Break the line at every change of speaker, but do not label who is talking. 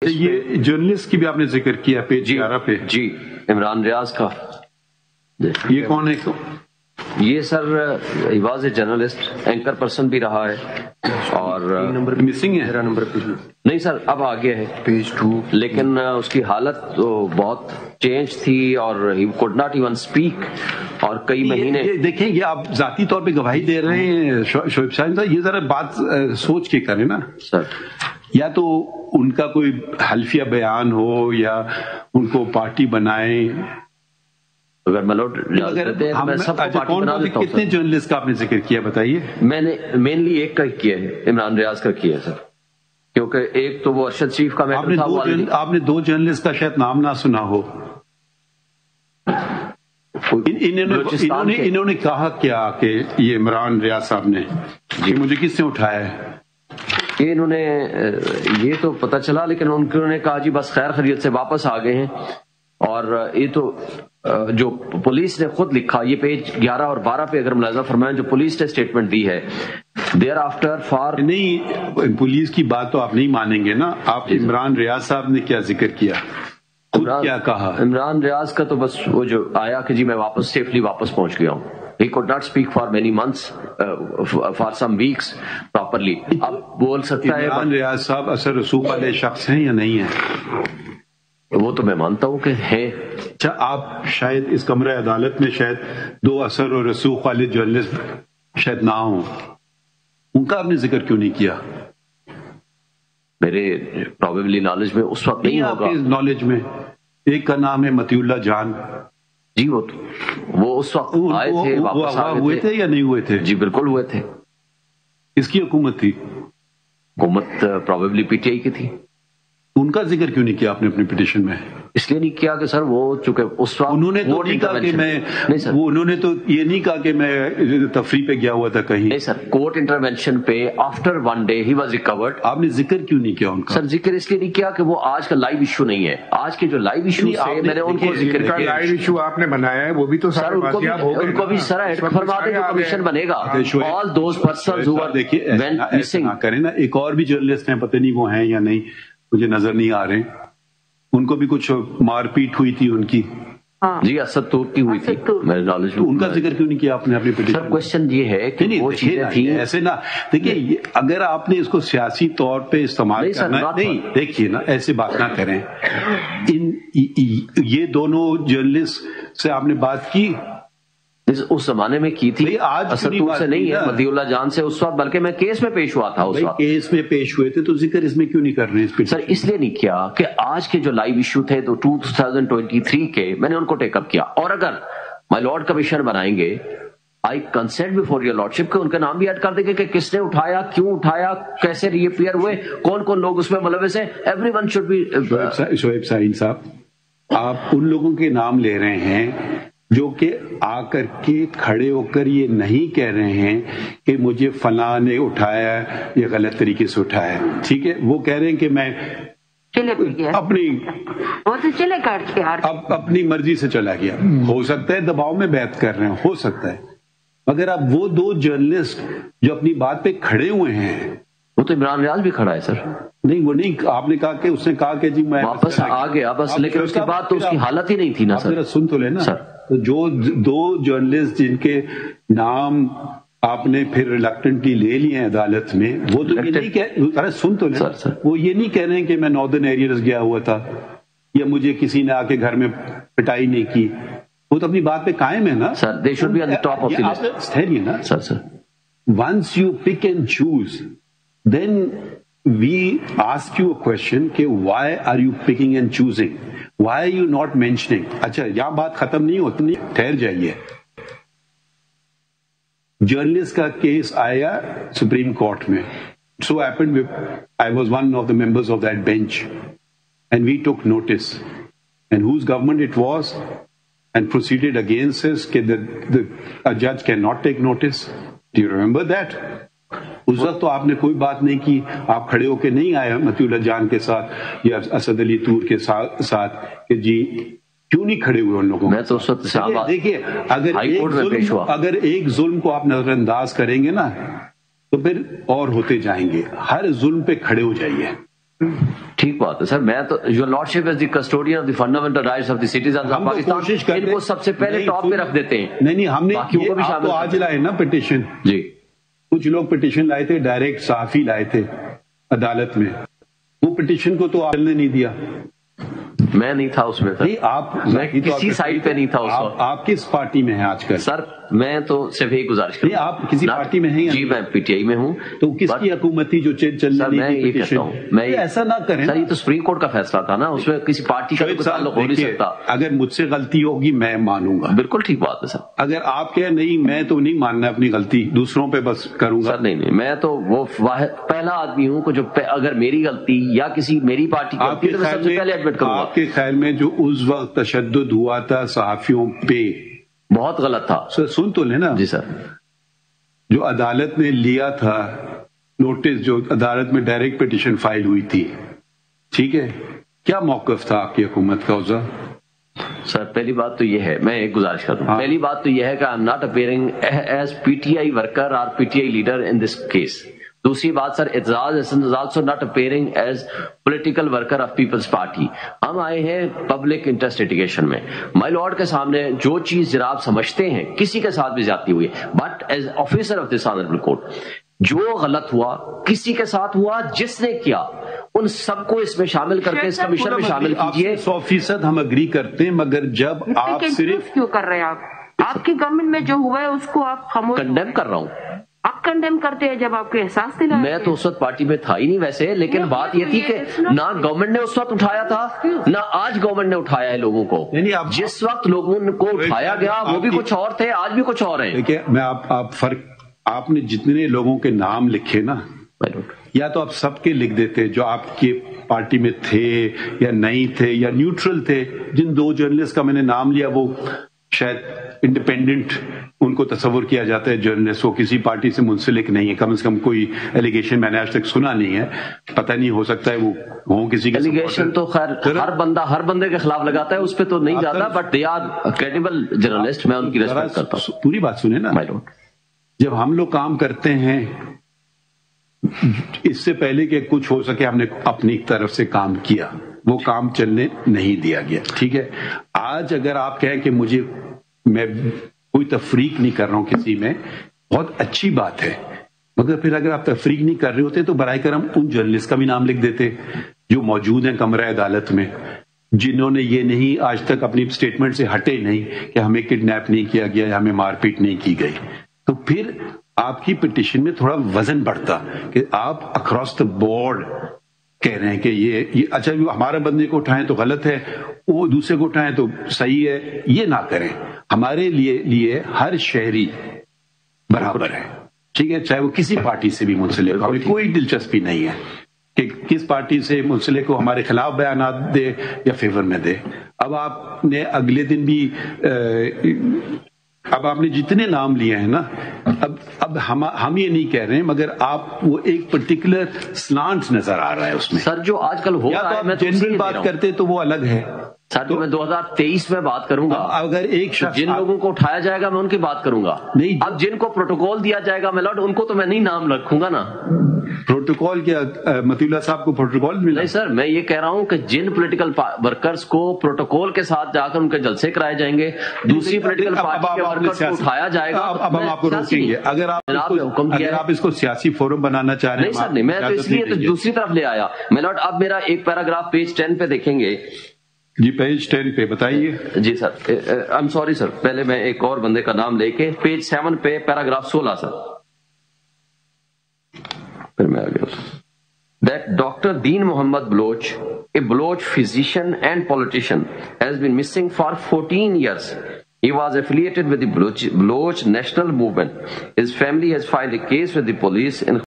یہ جرنلسٹ کی بھی آپ نے ذکر کیا پیج 11 پہ.
جی عمران ریاض کا.
یہ کون ہے؟
یہ sir he was a journalist, anchor person بھی رہا ہے اور
نمبر مسنگ ہے.
میرا نمبر
نہیں سر اب آگے ہے
پیج 2،
لیکن اس کی حالت تو بہت چینج تھی اور he could not even speak اور کئی مہینے.
دیکھیں یہ آپ ذاتی طور پہ گواہی دے رہے ہیں شعیب صاحب، یہ ذرا بات سوچ کے کریں نا
سر.
یا تو ان کا کوئی حلفیہ بیان ہو یا ان کو پارٹی بنائیں.
اگر ملوٹ
کتنے جرنلسٹ کا آپ نے ذکر کیا بتائیے؟
میں نے مینلی ایک کا ہی کیا ہے، عمران ریاض کا کیا ہے سر، کیونکہ ایک تو وہ ارشد شریف کا میٹر تھا.
آپ نے 2 جرنلسٹ کا شاید نام نہ سنا ہو. انہوں نے کہا کیا کہ یہ عمران ریاض صاحب نے جی مجھے کس نے اٹھایا ہے؟
یہ انہوں نے یہ تو پتہ چلا، لیکن انہوں نے کہا جی بس خیر خیریت سے واپس آ گئے ہیں. اور یہ تو جو پولیس نے خود لکھا، یہ پیج 11 اور 12 پہ اگر ملاحظہ فرمائیں جو پولیس نے اسٹیٹمنٹ دی ہے دیر آفٹر فار.
نہیں پولیس کی بات تو آپ نہیں مانیں گے نا. آپ عمران ریاض صاحب نے کیا ذکر کیا، کیا کہا؟
عمران ریاض کا تو بس وہ جو آیا کہ جی میں واپس سیفلی واپس پہنچ گیا ہوں. He could not speak for many months, for some weeks properly. اب بول سکتا ہے.
عمران ریاض صاحب اثر رسوخ والے شخص ہیں یا نہیں ہیں؟
وہ تو میں مانتا ہوں کہ ہے.
اچھا آپ شاید اس کمرہ عدالت میں شاید 2 اثر اور رسوخ والے جرنلسٹ شاید نہ ہوں، ان کا آپ نے ذکر کیوں نہیں کیا؟
میرے پروبیبلی نالج میں اس وقت نہیں ہوگا.
آپ کے نالج میں ایک کا نام ہے مطیع اللہ جان.
جی وہ اس وقت آئے تھے، واپس
ہوئے تھے یا نہیں ہوئے تھے؟
جی بالکل ہوئے تھے.
کس کی حکومت تھی؟
حکومت پروبیبلی پی ٹی آئی کی تھی.
ان کا ذکر کیوں نہیں کیا آپ نے اپنی پٹیشن میں؟
اس لیے نہیں کیا کہ سر وہ چونکہ اس وقت
انہوں نے تو نہیں کہا کہ میں نہیں سر، انہوں نے تو یہ نہیں کہا کہ میں تفریح پہ گیا ہوا تھا کہیں.
نہیں سر، کورٹ انٹرونشن پہ آفٹر 1 day ہی واز ریکورڈ.
آپ نے ذکر کیوں نہیں کیا ان کا؟
سر ذکر اس لیے نہیں کیا کہ وہ آج کا لائیو ایشو نہیں ہے. آج کے جو لائیو ایشو ہے میں نے ان کو ذکر کیا.
لائیو ایشو آپ نے بنایا ہے وہ بھی تو سر
ان کو بھی سر ایڈ فرما دیں جو کمیشن بنے گا. آل دوز پرسنز ہو
دیکھیے ایسا کریں نا. ایک اور بھی جرنلسٹ ہیں، پتہ نہیں وہ ہیں یا نہیں، مجھے نظر نہیں آ رہے. ان کو بھی کچھ مار پیٹ ہوئی تھی ان کی.
جی اسد تور کی ہوئی تھی میرے نالج میں.
ان کا ذکر کیوں نہیں کیا آپ نے اپنی پٹیشن؟
سر کوشچن یہ ہے کہ وہ چیزیں تھیں
ایسے نا. دیکھیے اگر آپ نے اس کو سیاسی طور پہ استعمال کرنا نہیں، دیکھیے نا ایسے بات نہ کریں. یہ دونوں جرنلسٹ سے آپ نے بات کی
اس زمانے میں کی تھی.
اسد
تور سے نہیں ہے، مطیع اللہ جان سے اس وقت، بلکہ میں کیس میں پیش ہوا تھا. اس وقت
کیس میں پیش ہوئے تھے تو ذکر اس میں کیوں نہیں کر رہے ہیں؟
سر اس لیے نہیں کیا کہ آج کے جو لائیو ایشو تھے تو 2023 کے میں نے ان کو ٹیک اپ کیا. اور اگر مائی لارڈ کمیشن بنائیں گے آئی کنسنٹ بفور یور لارڈشپ کہ ان کا نام بھی ایڈ کر دیں گے کہ کس نے اٹھایا، کیوں اٹھایا، کیسے ری اپیئر ہوئے، کون کون لوگ اس میں ملوث ہیں. Everyone should be.
Shoaib Saeed صاحب آپ ان لوگوں کے نام لے رہے ہیں جو کہ آ کر کے کھڑے ہو کر یہ نہیں کہہ رہے ہیں کہ مجھے فلاں نے اٹھایا یا غلط طریقے سے اٹھایا. ٹھیک ہے، وہ کہہ رہے ہیں کہ میں اپنی مرضی سے چلا گیا. ہو سکتا ہے دباؤ میں بیعت کر رہے ہیں، ہو سکتا ہے. مگر اب وہ 2 جرنلسٹ جو اپنی بات پہ کھڑے ہوئے ہیں،
وہ تو عمران ریاض بھی کھڑا ہے سر. نہیں
وہ نہیں، آپ نے کہا کہ اس نے کہا کہ جی میں
واپس آ گیا بس، لیکن اس کے بعد تو اس کی حالت ہی نہیں تھی نا سر.
سن تو لینا سر. جو 2 جرنلسٹ جن کے نام آپ نے پھر ریلکٹنٹلی لے لیے ہیں عدالت میں، وہ تو یہ نہیں کہہ، سن تو لینا، وہ یہ نہیں کہہ رہے ہیں کہ میں ناردرن ایریاز گیا ہوا تھا یا مجھے کسی نے آ کے گھر میں پٹائی نہیں کی. وہ تو اپنی بات پہ قائم ہے نا
sir. They should be on the top of the list.
ٹھہریے نا sir. Once you pick and choose then we ask you a question کہ why are you picking and choosing, why are you not mentioning. اچھا یہاں بات ختم نہیں ہوتی، ٹھہر جائیے. جرنلسٹ کا کیس آیا سپریم کورٹ میں. so happened I was one of the members of that bench and we took notice and whose government it was and proceeded against us کہ a judge cannot take notice. do you remember that? اس وقت تو آپ نے کوئی بات نہیں کی، آپ کھڑے ہو کے نہیں آئے مطیع اللہ جان کے ساتھ یا اسد علی تور کے ساتھ کہ جی کیوں نہیں کھڑے ہوئے ان لوگوں.
میں تو اس وقت
دیکھیے اگر ایک ظلم کو آپ نظر انداز کریں گے نا تو پھر اور ہوتے جائیں گے. ہر ظلم پہ کھڑے ہو جائیے.
ٹھیک بات ہے سر. میں تو your lordship is the custodian of the fundamental rights of the citizens of Pakistan. ان کو سب سے پہلے ٹاپ پہ رکھ دیتے ہیں.
نہیں ہم نے آپ تو آج لائے نا پٹیشن.
جی
کچھ لوگ پٹیشن لائے تھے, ڈائریکٹ صحافی لائے تھے عدالت میں. وہ پٹیشن کو تو آپ نے نہیں دیا.
میں نہیں تھا اس میں سر. میں کسی سائڈ پہ نہیں تھا اس وقت.
آپ کس پارٹی میں ہیں آج کل؟
سر میں تو صرف ایک گزارش کروں.
آپ کسی پارٹی میں ہیں؟
جی میں پی ٹی آئی میں ہوں.
تو کس کی حکومت تھی جو چل رہی
میں یہ کہتا ہوں, میں
ایسا نہ کریں
سر. یہ تو سپریم کورٹ کا فیصلہ تھا نا, اس میں کسی پارٹی کا تعلق ہو نہیں سکتا.
اگر مجھ سے غلطی ہوگی میں مانوں گا.
بالکل ٹھیک بات ہے سر.
اگر آپ کہیں نہیں میں تو نہیں ماننا اپنی غلطی, دوسروں پہ بس کروں گا.
سر نہیں میں تو وہ پہلا آدمی ہوں جو اگر میری غلطی یا کسی میری پارٹی کی غلطی تو سب سے پہلے ایڈمٹ کروں گا.
آپ کے خیال میں جو اس وقت تشدد ہوا تھا صحافیوں پہ
بہت غلط تھا.
سن تو لینا.
جی سر.
جو عدالت نے لیا تھا نوٹس, جو عدالت میں ڈائریکٹ پٹیشن فائل ہوئی تھی, ٹھیک ہے, کیا موقف تھا آپ کی حکومت کا اس وقت؟
سر پہلی بات تو یہ ہے, میں ایک گزارش کروں. پہلی بات تو یہ ہے کہ I am not appearing as P T I worker اور P T I leader in this case. دوسری بات sir, Aitzaz Ahsan is also not appearing as political worker of Peoples Party. ہم آئے ہیں پبلک انٹرسٹ لٹیگیشن میں. مائی لارڈ کے سامنے جو چیز جناب سمجھتے ہیں کسی کے ساتھ بھی زیادتی ہوئی ہے, but as officer of this honourable court جو غلط ہوا کسی کے ساتھ ہوا, جس نے کیا ان سب کو اس میں شامل کر کے اس کمیشن میں شامل کیجیے.
100% ہم اگری کرتے ہیں, مگر جب آپ صرف
کیوں کر رہے ہیں آپ کی گورنمنٹ میں جو ہوا ہے اس کو آپ خاموش
کنڈیم کر رہا ہوں.
آپ کنڈیم کرتے ہیں جب آپ کے احساس دلاتے ہیں.
میں تو اس وقت پارٹی میں تھا ہی نہیں ویسے, لیکن بات یہ تھی کہ نہ گورنمنٹ نے اس وقت اٹھایا تھا نہ آج گورنمنٹ نے اٹھایا ہے لوگوں کو. جس وقت لوگوں کو اٹھایا گیا وہ بھی کچھ اور تھے, آج بھی کچھ اور ہیں.
دیکھیں میں آپ فرق, آپ نے جتنے لوگوں کے نام لکھے نا, یا تو آپ سب کے لکھ دیتے جو آپ کی پارٹی میں تھے یا نہیں تھے یا نیوٹرل تھے. جن 2 جرنلسٹ کا میں نے نام لیا وہ شاید انڈیپینڈنٹ ان کو تصور کیا جاتا ہے جرنلسٹ, وہ کسی پارٹی سے منسلک نہیں ہے. کم سے کم کوئی ایلیگیشن میں نے آج تک سنا نہیں ہے, پتہ نہیں ہو سکتا ہے وہ ہوں کسی کا
ایلیگیشن تو خیر ہر بندے کے خلاف لگاتا ہے, اس پہ تو نہیں جاتا, but they are credible journalist. میں ان کی ریسپیکٹ کرتا ہوں.
پوری بات سنیں نا. جب ہم لوگ کام کرتے ہیں اس سے پہلے کہ کچھ ہو سکے ہم نے اپنی طرف سے کام کیا, وہ کام چلنے نہیں دیا گیا, ٹھیک ہے. آج اگر آپ کہیں کہ میں کوئی تفریق نہیں کر رہا ہوں کسی میں, بہت اچھی بات ہے, مگر پھر اگر آپ تفریق نہیں کر رہے ہوتے تو برائے کرم ان جرنلسٹ کا بھی نام لکھ دیتے جو موجود ہیں کمرہ عدالت میں, جنہوں نے یہ نہیں آج تک اپنی سٹیٹمنٹ سے ہٹے نہیں کہ ہمیں کڈنیپ نہیں کیا گیا یا ہمیں مار پیٹ نہیں کی گئی. تو پھر آپ کی پٹیشن میں تھوڑا وزن بڑھتا کہ آپ اکراس دا بورڈ کہہ رہے ہیں کہ یہ اچھا ہمارے بندے کو اٹھائیں تو غلط ہے, وہ دوسرے کو اٹھائیں تو صحیح ہے. یہ نہ کریں. ہمارے لیے ہر شہری برابر ہے, ٹھیک ہے, چاہے وہ کسی پارٹی سے بھی منسلک ہو. کوئی دلچسپی نہیں ہے کہ کس پارٹی سے منسلک ہو ہمارے خلاف بیانات دے یا فیور میں دے. اب آپ نے اگلے دن بھی اب آپ نے جتنے نام لیے ہیں نا, اب ہم یہ نہیں کہہ رہے ہیں, مگر آپ وہ ایک پرٹیکولر سلانٹ نظر آ رہا ہے اس میں.
سر جو آج کل ہو رہا ہے, میں
جنرل بات کرتے تو وہ الگ ہے.
سر تو میں 2023 میں بات کروں گا.
اگر ایک شخص
جن لوگوں کو اٹھایا جائے گا میں ان کی بات کروں گا.
نہیں,
اب جن کو پروٹوکول دیا جائے گا میلارڈ, ان کو تو میں نہیں نام رکھوں گا نا.
پروٹوکول کیا متی اللہ صاحب کو پروٹوکول ملا؟
نہیں سر, میں یہ کہہ رہا ہوں کہ جن پولیٹیکل ورکرز کو پروٹوکول کے ساتھ جا کر ان کے جلسے کرائے جائیں گے, دوسری پولیٹیکل پارٹی کے ورکرز کو اٹھایا جائے گا.
اب ہم آپ کو روکیں گے اگر آپ اس کو سیاسی فورم بنانا چاہ رہے ہیں.
نہیں سر نہیں, میں تو اس لیے تو دوسری طرف لے آیا میلارڈ. اب میرا ایک پیراگراف پیج 10 پہ دیکھیں گے.
جی پیج 10 پہ بتائیے.
جی سر, آئی ایم سوری سر, پہلے میں ایک اور بندے کا نام لے کے پیج 7 پہ پیراگراف 16 سر, پھر میں آ گیا. That Dr. Deen Mohammad Baloch, a Baloch physician and politician, has been missing for 14 years. He was affiliated with the Baloch National Movement. His family has filed a case with the police in